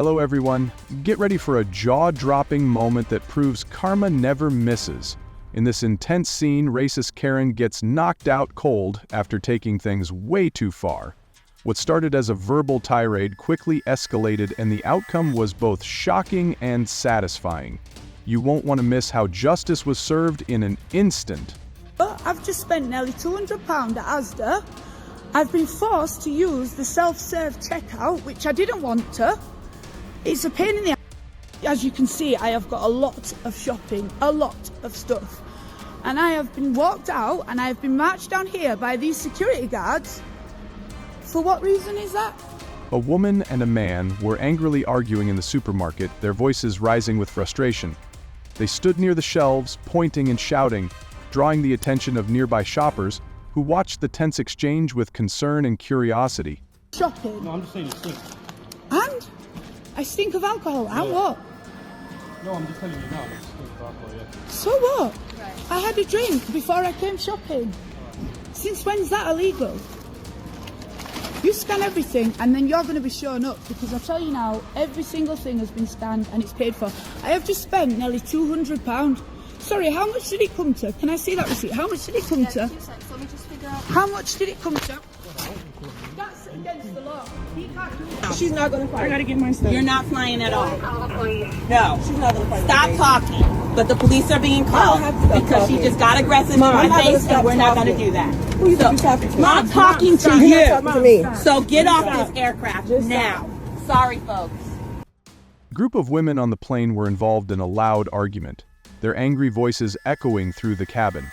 Hello everyone, get ready for a jaw-dropping moment that proves karma never misses. In this intense scene, racist Karen gets knocked out cold after taking things way too far. What started as a verbal tirade quickly escalated, and the outcome was both shocking and satisfying. You won't want to miss how justice was served in an instant. I've just spent nearly £200 at Asda. I've been forced to use the self-serve checkout, which I didn't want to. It's a pain in the ass. As you can see, I have got a lot of shopping, a lot of stuff. And I have been walked out and I have been marched down here by these security guards. For what reason is that? A woman and a man were angrily arguing in the supermarket, their voices rising with frustration. They stood near the shelves, pointing and shouting, drawing the attention of nearby shoppers who watched the tense exchange with concern and curiosity. Shopping. No, I'm just saying you stink. And? I stink of alcohol. Yeah. And what? No, I'm just telling you now. I just stink of alcohol, yeah. So what? I had a drink before I came shopping. Since when's that illegal? You scan everything and then you're going to be showing up, because I tell you now, every single thing has been scanned and it's paid for. I have just spent nearly £200. Sorry, how much did it come to? Can I see that receipt? How much did it come to? 2 seconds. Let me just figure out. How much did it come to? That's against the law. He can't do that. She's not gonna fly. I gotta get my stuff. You're not flying at all. No. She's not gonna fly. Stop talking. But the police are being called have to stop because she talking. just got aggressive Mom, in I'm my not gonna face, stop and we're not going to talking. do that. Who you think you're talking to? I'm talking to You're you. talking to me. So get off this aircraft Just now. Sorry, folks. A group of women on the plane were involved in a loud argument, their angry voices echoing through the cabin.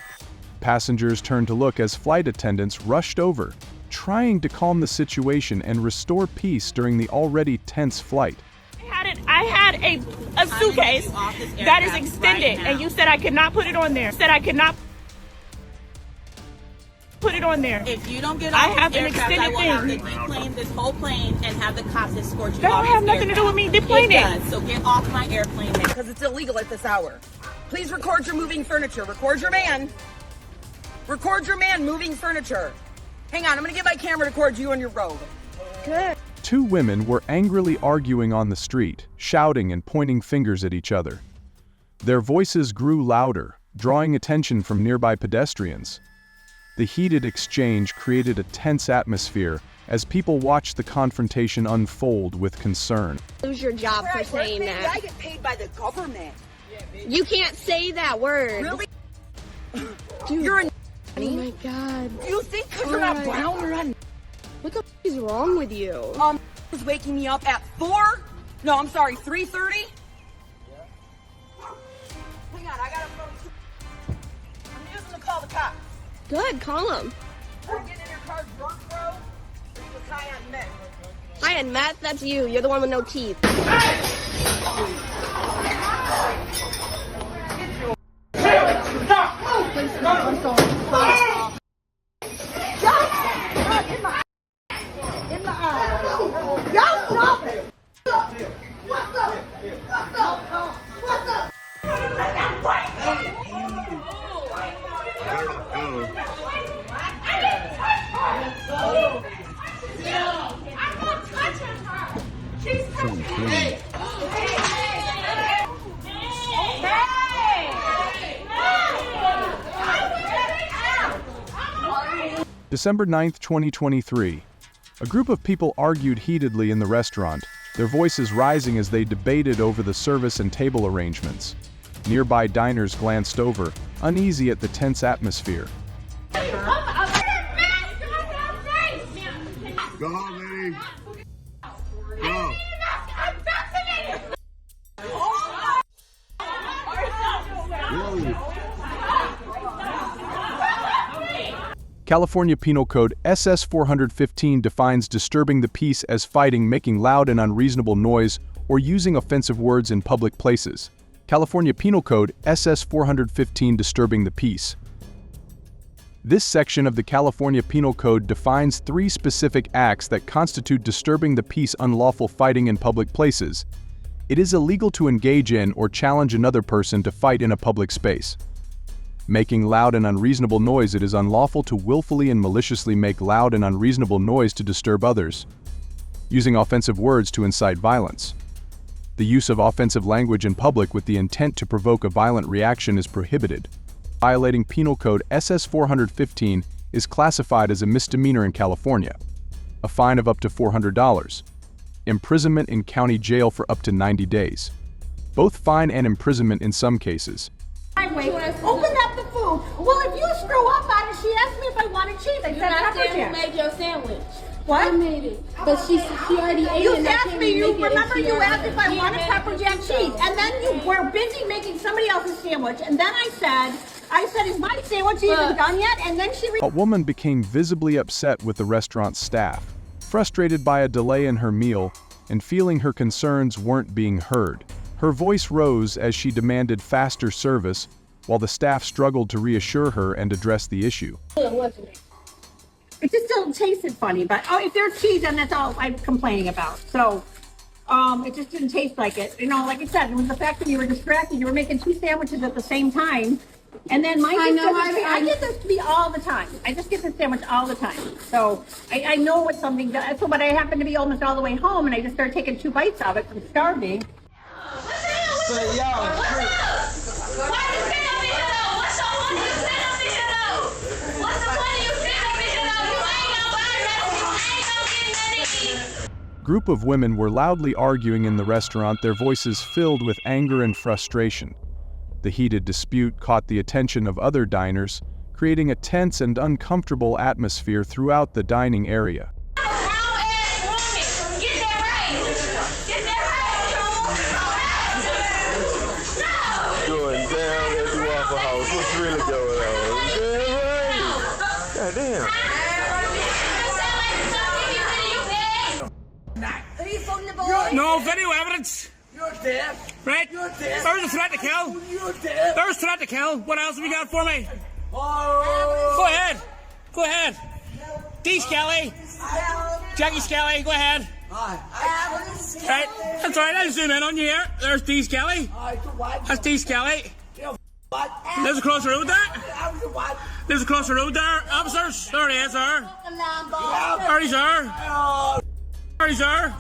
Passengers turned to look as flight attendants rushed over, trying to calm the situation and restore peace during the already tense flight. I had a suitcase that is extended, and you said I could not put it on there. Said I could not put it on there. If you don't get I off have this an aircraft, I extended will have to thing. deplane this whole plane and have the cops escort you That off don't have this nothing to do with me deplaning. It does. So get off my airplane now. Because it's illegal at this hour. Please record your moving furniture. Record your man. Record your man moving furniture. Hang on, I'm gonna get my camera to record you on your robe. Good. Two women were angrily arguing on the street, shouting and pointing fingers at each other. Their voices grew louder, drawing attention from nearby pedestrians. The heated exchange created a tense atmosphere as people watched the confrontation unfold with concern. Lose your job for saying I that. get paid by the government. You can't say that word. Really? Dude, You're a oh my god. You think because you're not Alright. brown or not? What the is wrong with you? Was waking me up at 4? No, I'm sorry, 3:30? Hang on, I got a phone. I'm using to call the cops. Good, call him. Are you getting in your car drunk, bro? Or you just high on meth? Hi, and Matt, that's you. You're the one with no teeth. December 9, 2023. A group of people argued heatedly in the restaurant, their voices rising as they debated over the service and table arrangements. Nearby diners glanced over, uneasy at the tense atmosphere. Go home, lady. Go. Really? California Penal Code SS 415 defines disturbing the peace as fighting, making loud and unreasonable noise, or using offensive words in public places. California Penal Code SS 415 disturbing the peace. This section of the California Penal Code defines 3 specific acts that constitute disturbing the peace: unlawful fighting in public places. It is illegal to engage in or challenge another person to fight in a public space. Making loud and unreasonable noise. It is unlawful to willfully and maliciously make loud and unreasonable noise to disturb others. Using offensive words to incite violence. The use of offensive language in public with the intent to provoke a violent reaction is prohibited. Violating Penal Code SS 415 is classified as a misdemeanor in California. A fine of up to $400. Imprisonment in county jail for up to 90 days. Both fine and imprisonment in some cases. Open up the food. Well, if you screw up on it, she asked me if I wanted cheese. I said pepper jack. You made your sandwich. What? I made it. But she already ate You it. asked me, you remember you asked if I wanted pepper jack cheese. And then you were busy making somebody else's sandwich. And then I said, is my sandwich even done yet? And then she... A woman became visibly upset with the restaurant staff, frustrated by a delay in her meal and feeling her concerns weren't being heard. Her voice rose as she demanded faster service, while the staff struggled to reassure her and address the issue. It just still tasted funny, but if there's cheese, then that's all I'm complaining about. So, it just didn't taste like it. You know, like I said, it was the fact that you were distracted. You were making 2 sandwiches at the same time. And then I get this to be all the time. I just get this sandwich all the time. So I know what something does. So, but I happen to be almost all the way home, and I just started taking 2 bites of it from starving. Group of women were loudly arguing in the restaurant, their voices filled with anger and frustration. The heated dispute caught the attention of other diners, creating a tense and uncomfortable atmosphere throughout the dining area. Going down at the Waffle House. What's really going on? God damn. No video evidence. You're deaf. Right? You're deaf. There's a threat to kill. You're deaf. There's a threat to kill. What else have you got for me? Oh. Go ahead. Go ahead. D. Skelly. Jackie Skelly, go ahead. Right? That's right. I'll zoom in on you here. There's D. Skelly. That's D. Skelly. Lives across the road there. Lives across the road there. Officers. There he is, there. There he's there. There he's there.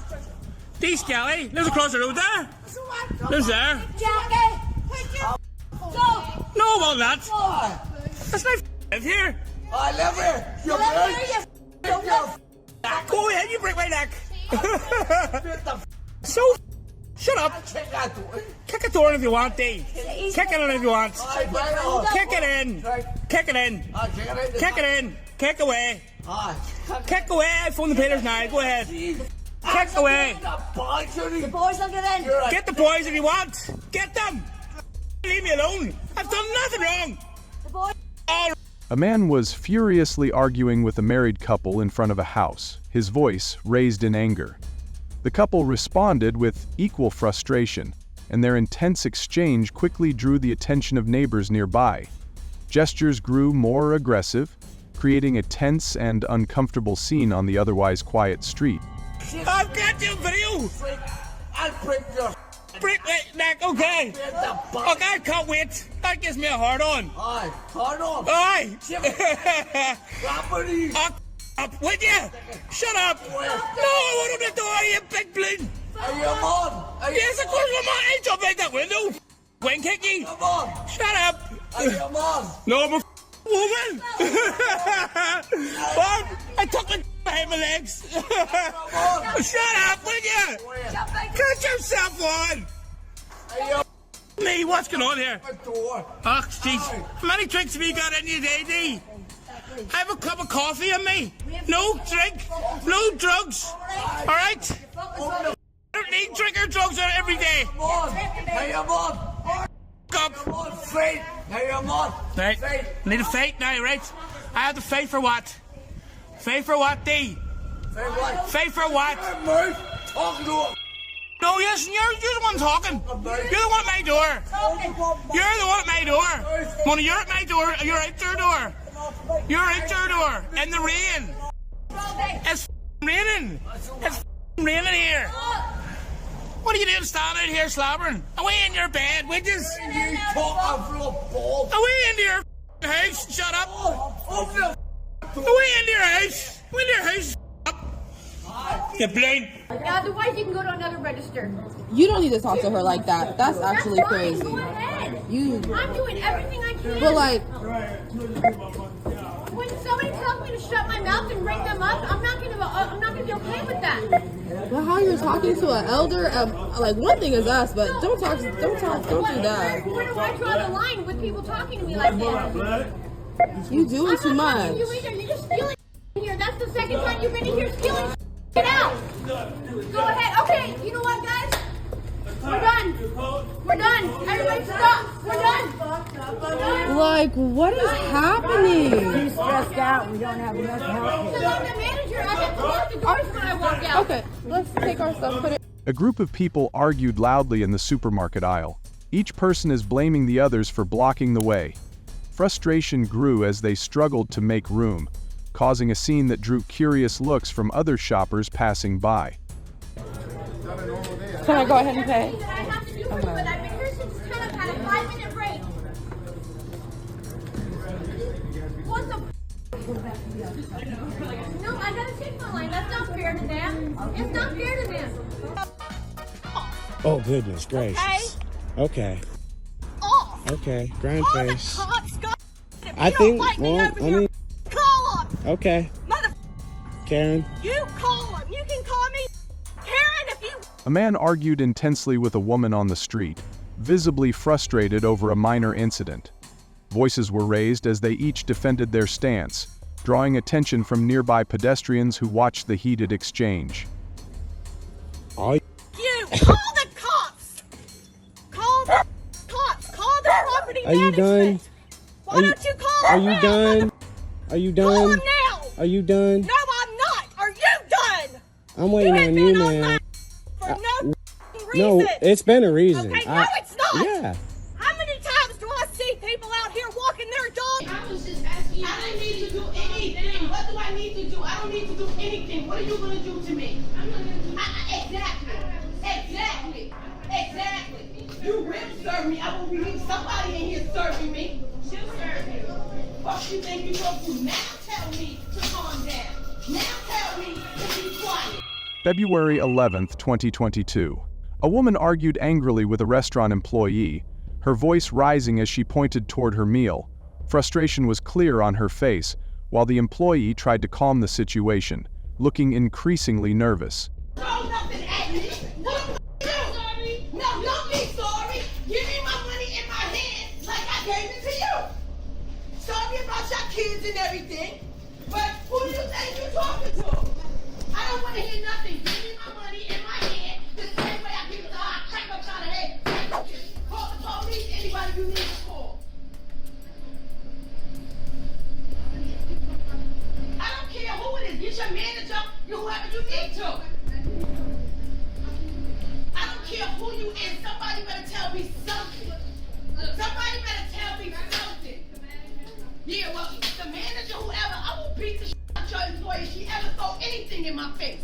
D. Skelly. Lives across the road there. Lives there. No, well, that. That's not live here. I live here. You're Go ahead, you break my neck. So, shut up. Kick a door if you want, D. Kick it in if you want. Kick it in. Kick it in. Kick it in. Kick away. Kick away. I phone the Peters now. Go ahead. Kick away. The boys will get in. Get the boys if you want. Get them. Leave me alone. I've done nothing wrong. A man was furiously arguing with a married couple in front of a house, his voice raised in anger. The couple responded with equal frustration, and their intense exchange quickly drew the attention of neighbors nearby. Gestures grew more aggressive, creating a tense and uncomfortable scene on the otherwise quiet street. I've got your video. I'll break your Break my neck, okay. Okay, I can't wait. That gives me a hard on. Aye, hard on. Aye. Property. Up, would you? Shut up. No, I want to door, you big balloon. Are you on? Yes, of course I'm on. I jump out that window. Wing kicky. Come on. Shut up. Are you on? No, I'm a woman. I took my behind my legs. Shut up, will you? Cut yourself on. Me, what's going on here? Oh, jeez. How many drinks have you got in you today, D? I have a cup of coffee in me. No drink. No drugs. All right? I don't need drink or drugs every day. Hey, I'm on. Up. Fight. Hey, I'm on. Right. I need a fight now, right? I have to fight for what? Fight for what, D? Fight for what? Talk to him. No, yes, you're the one talking. You're the one at my door. You're the one at my door. Money, you're at my door. You're out their door. You're out their door. In the rain. It's raining. It's raining here. What are you doing standing out here slobbering? Away in your bed, witches. Away into your house. Shut up. Away into your house. Away into your house. The plane. Otherwise, you can go to another register. You don't need to talk to her like that. That's actually That's fine. crazy. Go ahead. You. I'm doing everything I can. But like, when somebody tells me to shut my mouth and ring them up, I'm not gonna be okay with that. but how you're talking to an elder? Like one thing is us, but don't do that. Where do I draw the line with people talking to me like this? You doing too much. You either you're just stealing here. That's the second time you've been in here stealing. Get out. Go ahead. Okay. You know what, guys? We're done. We're done. Everybody stop. We're done. We're done. Like, what is happening? He's stressed out. We don't have enough help. Because I'm the manager. I have to lock the doors when I walk out. Okay, let's take our stuff, put it. A group of people argued loudly in the supermarket aisle. Each person is blaming the others for blocking the way. Frustration grew as they struggled to make room, causing a scene that drew curious looks from other shoppers passing by. Can I go ahead and pay? I have to do for you, but I've been here since 10. I've had a 5-minute break. What the No, I gotta take my line. That's not fair to them. It's not fair to them. Oh, goodness gracious. Okay. Okay, grind face. I think, well, I mean, Call him. okay. Mother. Karen. You call him. You can call me Karen if you. A man argued intensely with a woman on the street, visibly frustrated over a minor incident. Voices were raised as they each defended their stance, drawing attention from nearby pedestrians who watched the heated exchange. You call the cops. Call the cops. Call the property Are you management. done? Why don't you call Are him you now? done? Are you Call done? him now. Are you done? No, I'm not. Are you done? I'm waiting on you, man. For no reason. No, it's been a reason. Okay, no, it's not. Yeah. How many times do I see people out here walking their dog? I was just asking you. I don't need to do anything. What do I need to do? I don't need to do anything. What are you going to do to me? I'm not going to do Exactly. You will serve me. I will need somebody in here serving me. She'll serve you. What you think you're going to do? Now tell me to calm down. Now tell me to be quiet. February 11th, 2022. A woman argued angrily with a restaurant employee, her voice rising as she pointed toward her meal. Frustration was clear on her face, while the employee tried to calm the situation, looking increasingly nervous. Throw nothing at me. What am I doing? No, don't be sorry. Give me my money in my hand like I gave it to you. Sorry about your kids and everything, but who do you think you're talking to? I don't want to hear nothing. Give me my money in my hand the same way I give it to her. I crack up out of head. Call the police, anybody you need to call. I don't care who it is. Get your manager, whoever you need to. I don't care who you is. Somebody better tell me something. Somebody better tell me something. Yeah, well, the manager, whoever, I will beat the shit out your employee if she ever throw anything in my face.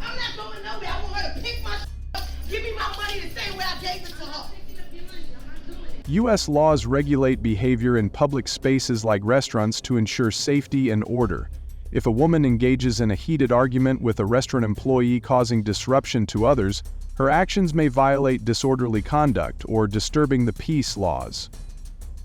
I'm not going nowhere. I want her to pick my shit up, give me my money the same way I gave it to her. U.S. laws regulate behavior in public spaces like restaurants to ensure safety and order. If a woman engages in a heated argument with a restaurant employee causing disruption to others, her actions may violate disorderly conduct or disturbing the peace laws.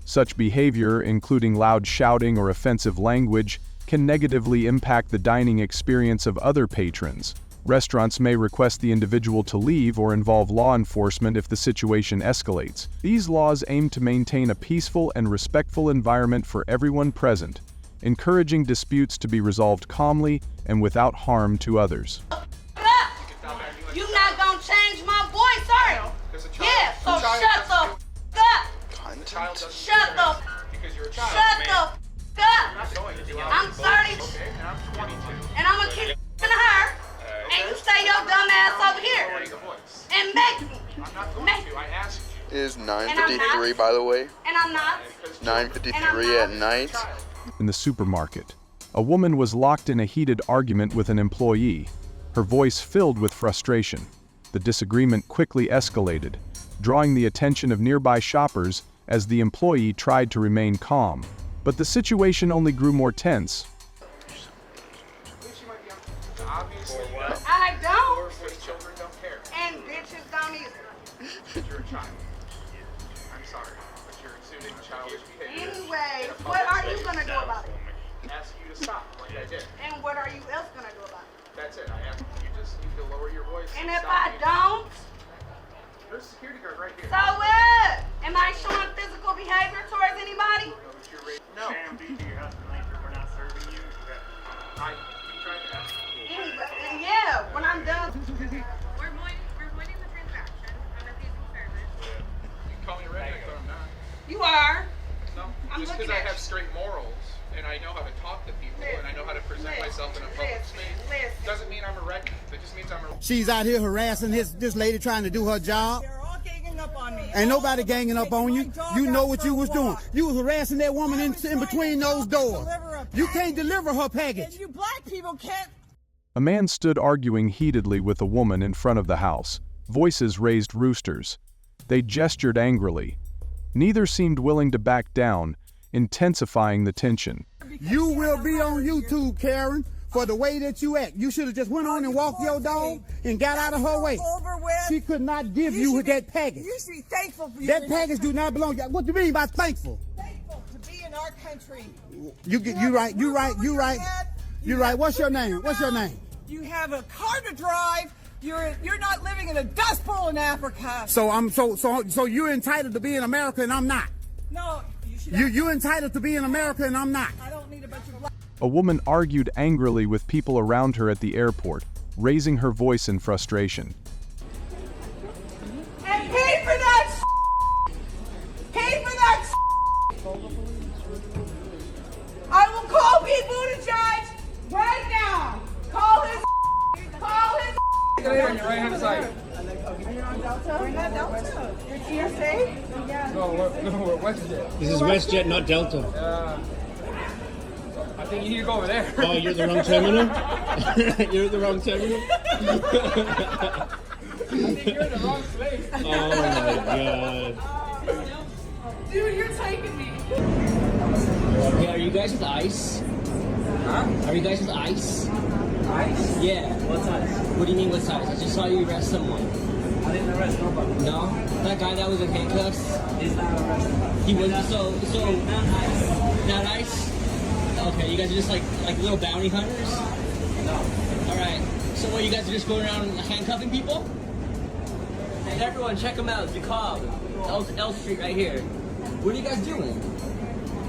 Such behavior, including loud shouting or offensive language, can negatively impact the dining experience of other patrons. Restaurants may request the individual to leave or involve law enforcement if the situation escalates. These laws aim to maintain a peaceful and respectful environment for everyone present, encouraging disputes to be resolved calmly and without harm to others. You're not gonna change my voice, are you? Yeah, so shut the up. Shut the up. I'm 30 and I'm gonna kick in her and you stay your dumb ass over here and make me. It is 9:53, by the way. And I'm not. 9:53 at night. In the supermarket, a woman was locked in a heated argument with an employee, her voice filled with frustration. The disagreement quickly escalated, drawing the attention of nearby shoppers as the employee tried to remain calm. But the situation only grew more tense. I don't. Because you're a child. I'm sorry, but you're exuding childish behavior. Anyway, what are you gonna do about it? Ask you to stop, like I did. And what are you else gonna do about it? That's it. I ask you to lower your voice. And if stop I being- don't, There's a security guard right here. so what? Am I showing physical behavior towards anybody? No. We're not serving you. I tried to ask you. Anyway, yeah, when I'm done. We're voiding the transaction. I'm refusing service. You can call me a redneck, but I'm not. You are. No. I'm Just looking because I at have straight morals and I know how to talk to people and I know how to present myself in a public space doesn't mean I'm a redneck. It just means I'm a... She's out here harassing this lady trying to do her job. They're all ganging up on me. Ain't nobody ganging up on you. You know what you was doing. You was harassing that woman in between those doors. You can't deliver her package. And you black people can't. A man stood arguing heatedly with a woman in front of the house. Voices raised roosters. They gestured angrily. Neither seemed willing to back down, intensifying the tension. You will be on YouTube, Karen, for the way that you act. You should have just went on and walked your dog and got out of her way. She could not give you that package. You should be thankful for that package do not belong. What do you mean by thankful? Thankful to be in our country. You right. What's your name? What's your name? You have a car to drive. You're not living in a dust bowl in Africa. So you're entitled to be in America and I'm not. No, you should. You're entitled to be in America and I'm not. I don't need a bunch of black. A woman argued angrily with people around her at the airport, raising her voice in frustration. And pay for that. Pay for that. I will call Pete Buttigieg right now. Call his. You're on your right hand side. You're on Delta? We're not Delta. You're TSA? Yeah. No, we're WestJet. This is WestJet, not Delta. I think you need to go over there. Oh, you're the wrong terminal? You're at the wrong terminal? I think you're in the wrong place. Oh my god. Dude, you're taking me. Hey, are you guys with ICE? Huh? Are you guys with ICE? ICE? Yeah. What's ICE? What do you mean what's ICE? I just saw you arrest someone. I didn't arrest nobody. No? That guy that was in handcuffs? He's not arrested. He was so not ICE. Not ICE? Okay, you guys are just like little bounty hunters? No. Alright. So what, you guys are just going around handcuffing people? Hey everyone, check them out. DeKalb. L Street right here. What are you guys doing?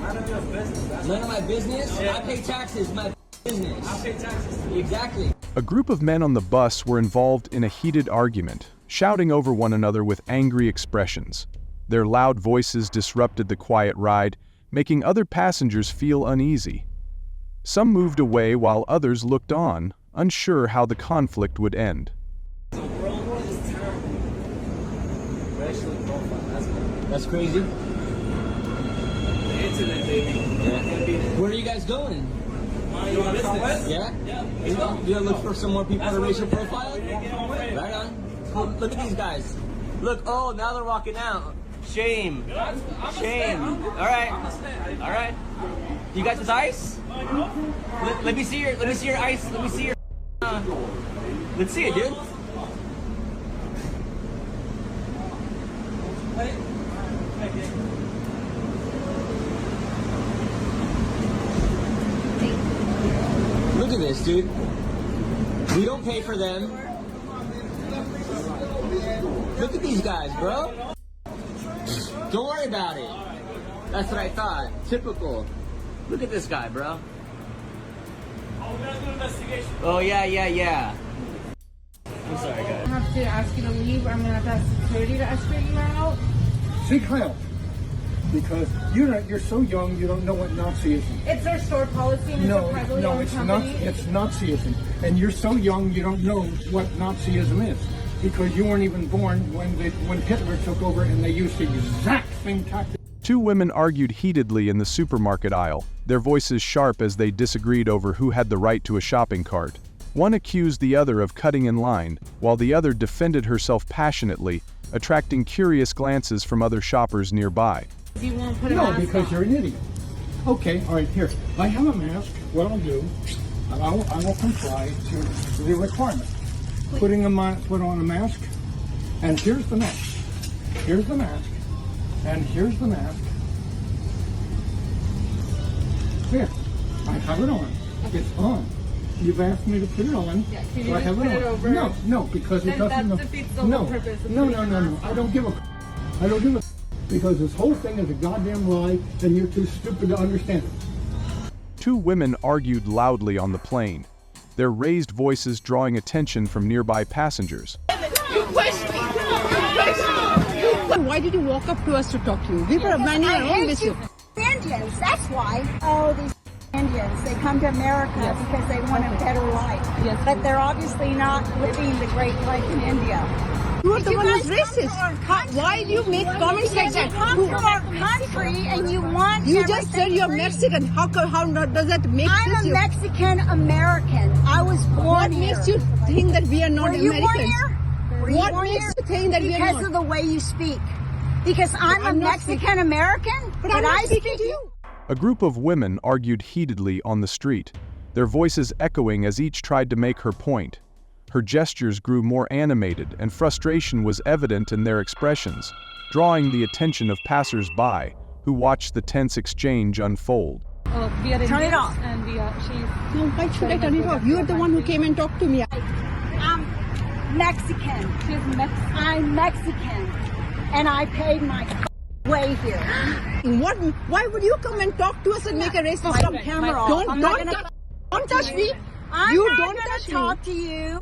None of your business. None of my business? Yeah. I pay taxes. My business. I pay taxes. Exactly. A group of men on the bus were involved in a heated argument, shouting over one another with angry expressions. Their loud voices disrupted the quiet ride, making other passengers feel uneasy. Some moved away while others looked on, unsure how the conflict would end. The world is terrible. Racial profile. That's crazy. The internet, baby. Yeah. Where are you guys going? You want business? Yeah? Yeah. You gonna look for some more people That's to what racial we're- profile? Yeah. Right on. Cool. Look at these guys. Look, oh, now they're walking out. Shame. Shame. Alright. Alright. You guys with ICE? Let me see your ICE. Let me see your let's see it, dude. Look at this, dude. We don't pay for them. Look at these guys, bro. Don't worry about it. That's what I thought. Typical. Look at this guy, bro. Oh, we're gonna do an investigation. Oh, yeah. I'm sorry, guys. I have to ask you to leave. I'm gonna have to ask security to escort you out. Seek help. Because you're so young, you don't know what Nazism is. It's our store policy and it's a privately owned company. It's Nazism. And you're so young, you don't know what Nazism is. Because you weren't even born when Hitler took over and they used the exact same tactics. Two women argued heatedly in the supermarket aisle, their voices sharp as they disagreed over who had the right to a shopping cart. One accused the other of cutting in line, while the other defended herself passionately, attracting curious glances from other shoppers nearby. You won't put a No, mask because on. you're an idiot. Okay, all right, here. I have a mask. What I'll do, I will comply to the requirement. Put on a mask, and here's the mask. Here's the mask. And here's the mask. Here. I have it on. It's on. You've asked me to put it on. Yeah, can you so I just have put it it on. over? No, because it Then doesn't. that defeats the whole purpose of No. putting the mask I don't give a. I don't give a. Because this whole thing is a goddamn lie, and you're too stupid to understand it. Two women argued loudly on the plane, their raised voices drawing attention from nearby passengers. You pushed me. Why did you walk up to us to talk to you? We were minding our own business. Indians, that's why. Oh, these Indians, they come to America because they want a better life. Yes. But they're obviously not living the great life in India. You are the one who's racist. Why do you make comments like that? You come to our country and you want You just said you're Mexican. How does that make sense? I'm a Mexican American. I was born What here. makes you think that we are not Were you Americans? born here? Were What born makes here? you think that we are Because not? of the way you speak. Because I'm a Mexican American, but I'm not speaking to you. A group of women argued heatedly on the street, their voices echoing as each tried to make her point. Her gestures grew more animated, and frustration was evident in their expressions, drawing the attention of passers-by who watched the tense exchange unfold. Turn it off. And No, why should I turn it off? You're the one who came and talked to me. I'm Mexican. I'm Mexican. And I paid my way here. What? Why would you come and talk to us and make a racist Stop camera off. Don't touch me. I'm You not don't gonna touch me. talk to you.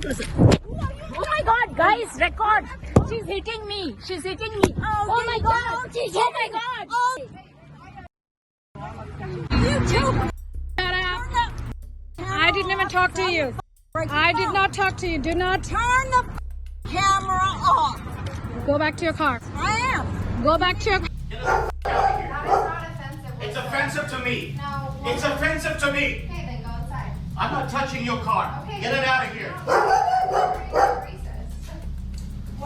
Oh my god, guys, record! She's hitting me! She's hitting me! Oh my god! Oh my god! You too. Shut up! I didn't even talk to you. I did not talk to you. Do not turn the camera off. Go back to your car. I am. Go back to your car. It's offensive to me. No. It's offensive to me. Okay, then go outside. I'm not touching your car. Okay. Get it out of here.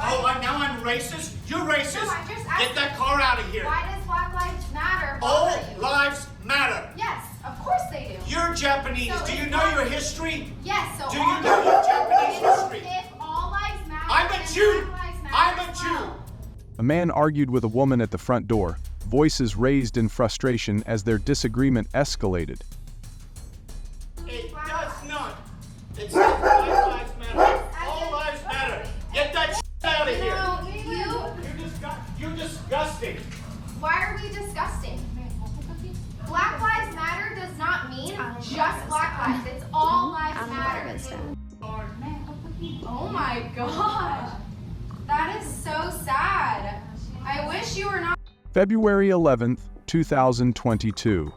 Oh, now I'm racist? You're racist. No, I'm just Get that car out of here. Why does Black Lives Matter All bother you? lives matter. Yes, of course they do. You're Japanese. So Do you if know all- your history? Yes, so Do all you know your Japanese history? If all lives matter, I'm a then Jew. Black Lives Matter I'm a as Jew. well. A man argued with a woman at the front door, voices raised in frustration as their disagreement escalated. It does not. It says Black Lives Matter. All lives matter. Get that out of here. No, You're disgusting. why are we disgusting? Black Lives Matter does not mean just Black lives. It's all lives matter. Oh my gosh. That is so sad. I wish you were not. February 11th, 2022.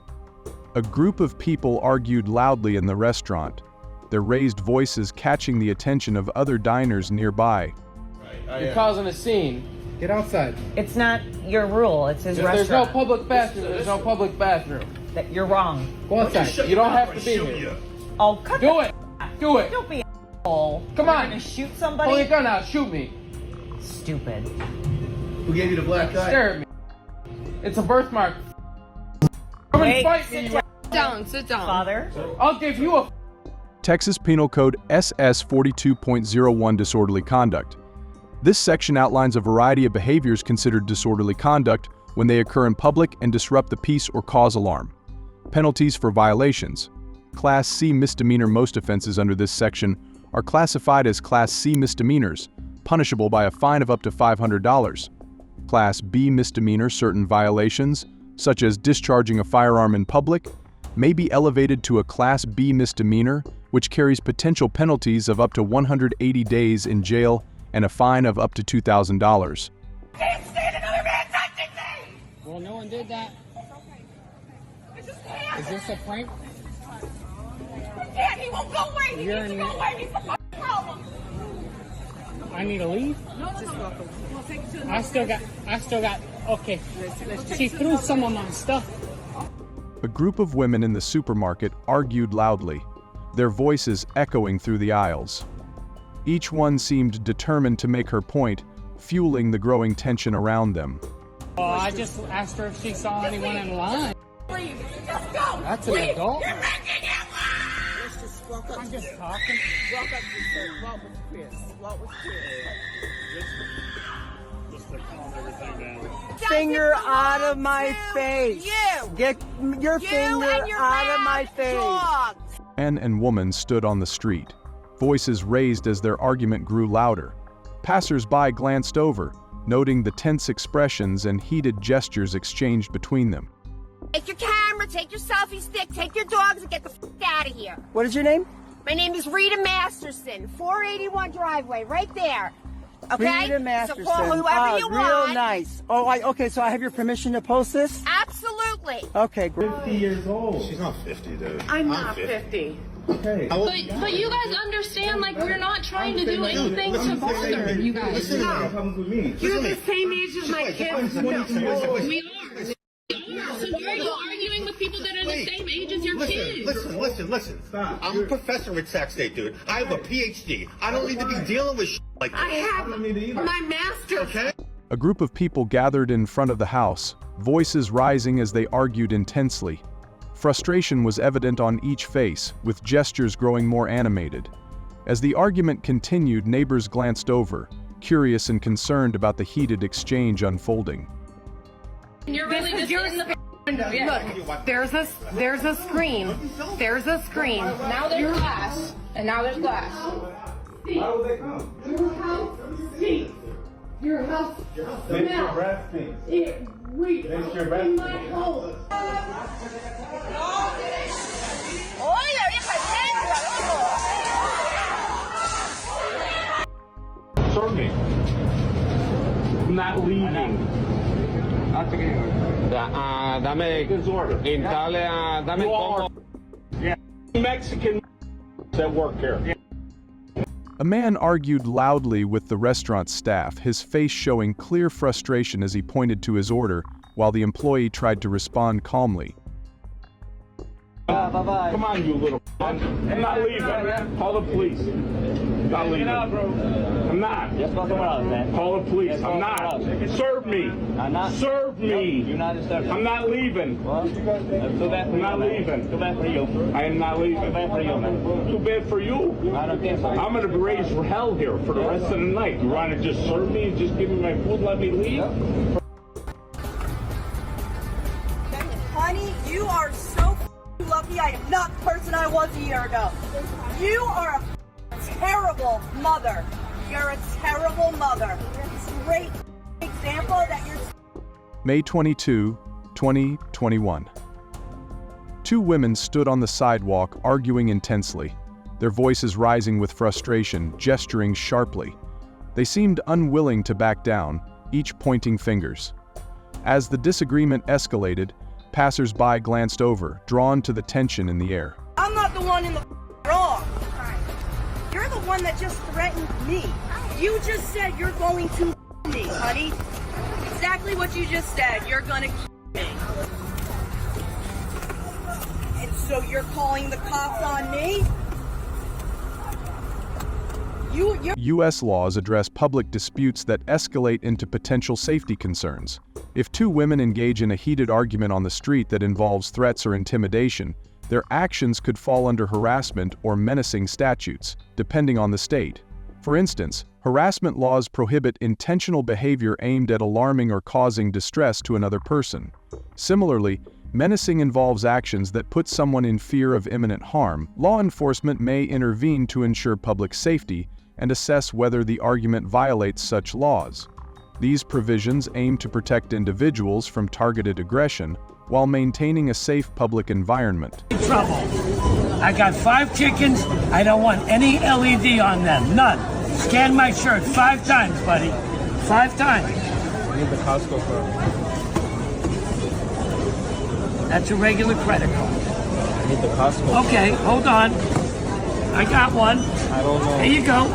A group of people argued loudly in the restaurant, their raised voices catching the attention of other diners nearby. You're causing a scene. Get outside. It's not your rule, it's his If restaurant. there's no public bathroom, there's no public bathroom. That you're wrong. Go outside. You don't have to be here. Oh, cut Do it. Do it. Don't be an asshole. Come You're on. gonna shoot somebody? Pull your gun out. Shoot me. Stupid. Who gave you the black eye? Stare at me. It's a birthmark. Come and fight me. Sit down. Father. I'll give you a. Texas Penal Code SS 42.01 Disorderly Conduct. This section outlines a variety of behaviors considered disorderly conduct when they occur in public and disrupt the peace or cause alarm. Penalties for violations. Class C misdemeanor. Most offenses under this section are classified as Class C misdemeanors, punishable by a fine of up to $500. Class B misdemeanor. Certain violations, such as discharging a firearm in public, may be elevated to a Class B misdemeanor, which carries potential penalties of up to 180 days in jail and a fine of up to $2,000. Well, no one did that. Is this a prank? Dad, he won't go away. He You're needs to in go it. away. He's the fucking problem. I need to leave? No, just welcome. We'll take you to the I still got, okay. She threw some of my stuff. A group of women in the supermarket argued loudly, their voices echoing through the aisles. Each one seemed determined to make her point, fueling the growing tension around them. Oh, I just asked her if she saw anyone in line. Please, just go. That's an adult. You're making him laugh. Let's just walk up. I'm just talking. Walk up to Walk with Chris. Walk with Chris. Just to calm everything Finger out of my face. You. Get your finger out of my face. Man and woman stood on the street, voices raised as their argument grew louder. Passers-by glanced over, noting the tense expressions and heated gestures exchanged between them. Take your camera, take your selfie stick, take your dogs, and get the f out of here. What is your name? My name is Rita Masterson, 481 driveway, right there. Okay? Rita Masterson. So call whoever you want. Real nice. Oh, okay, so I have your permission to post this? Absolutely. Okay, great. 50 years old. She's not 50, dude. I'm not 50. Okay. But you guys understand, like, we're not trying to do anything to bother you guys. You're the same age as my kids. We are. So why are you arguing with people that are the same age as your kids? Listen. I'm a professor at Sac State, dude. I have a PhD. I don't need to be dealing with like this. I have my master's. Okay? A group of people gathered in front of the house, voices rising as they argued intensely. Frustration was evident on each face, with gestures growing more animated. As the argument continued, neighbors glanced over, curious and concerned about the heated exchange unfolding. You're really just in the window. Look, there's a screen. There's a screen. Now there's glass. And now there's glass. Why would they come? Your house stinks. Your house smells. Makes your breath stink. It reeks Makes your breath in my stink. home. Serve me. I'm not leaving. Dame combo. Yeah. Mexican that work here. A man argued loudly with the restaurant staff, his face showing clear frustration as he pointed to his order, while the employee tried to respond calmly. Bye-bye. Come on, you little I'm not leaving. Call the police. I'm not leaving. I'm not. Just go somewhere else, man. Call the police. Just I'm go not. somewhere else. Serve me. I'm not. Serve me. You're not disturbing. I'm not leaving. Well, too bad for I'm you, not man. leaving. Too bad for you. I am not leaving. Too bad for you, man. Too bad for you. I don't think so. I'm going to raise hell here for the rest of the night. You want to just serve me and just give me my food, let me leave? Honey, you are so lucky I am not the person I was a year ago. You are a terrible mother. You're a terrible mother. Great example that you're... May 22, 2021. Two women stood on the sidewalk arguing intensely, their voices rising with frustration, gesturing sharply. They seemed unwilling to back down, each pointing fingers. As the disagreement escalated, passers-by glanced over, drawn to the tension in the air. I'm not the one in the wrong. You're the one that just threatened me. You just said you're going to me, honey. Exactly what you just said. You're gonna me. And so you're calling the cops on me? U.S. laws address public disputes that escalate into potential safety concerns. If two women engage in a heated argument on the street that involves threats or intimidation, their actions could fall under harassment or menacing statutes, depending on the state. For instance, harassment laws prohibit intentional behavior aimed at alarming or causing distress to another person. Similarly, menacing involves actions that put someone in fear of imminent harm. Law enforcement may intervene to ensure public safety and assess whether the argument violates such laws. These provisions aim to protect individuals from targeted aggression while maintaining a safe public environment. Trouble. I got 5 chickens. I don't want any LED on them. None. Scan my shirt 5 times, buddy. 5 times. I need the Costco card. That's a regular credit card. I need the Costco card. Okay, hold on. I got one. I don't know. There you go.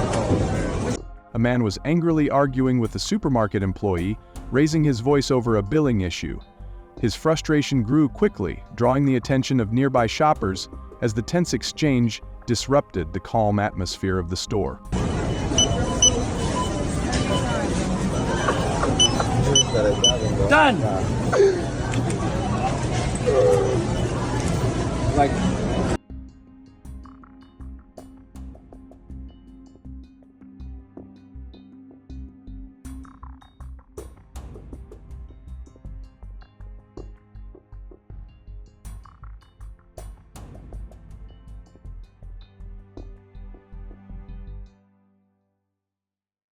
A man was angrily arguing with a supermarket employee, raising his voice over a billing issue. His frustration grew quickly, drawing the attention of nearby shoppers as the tense exchange disrupted the calm atmosphere of the store. Done. Like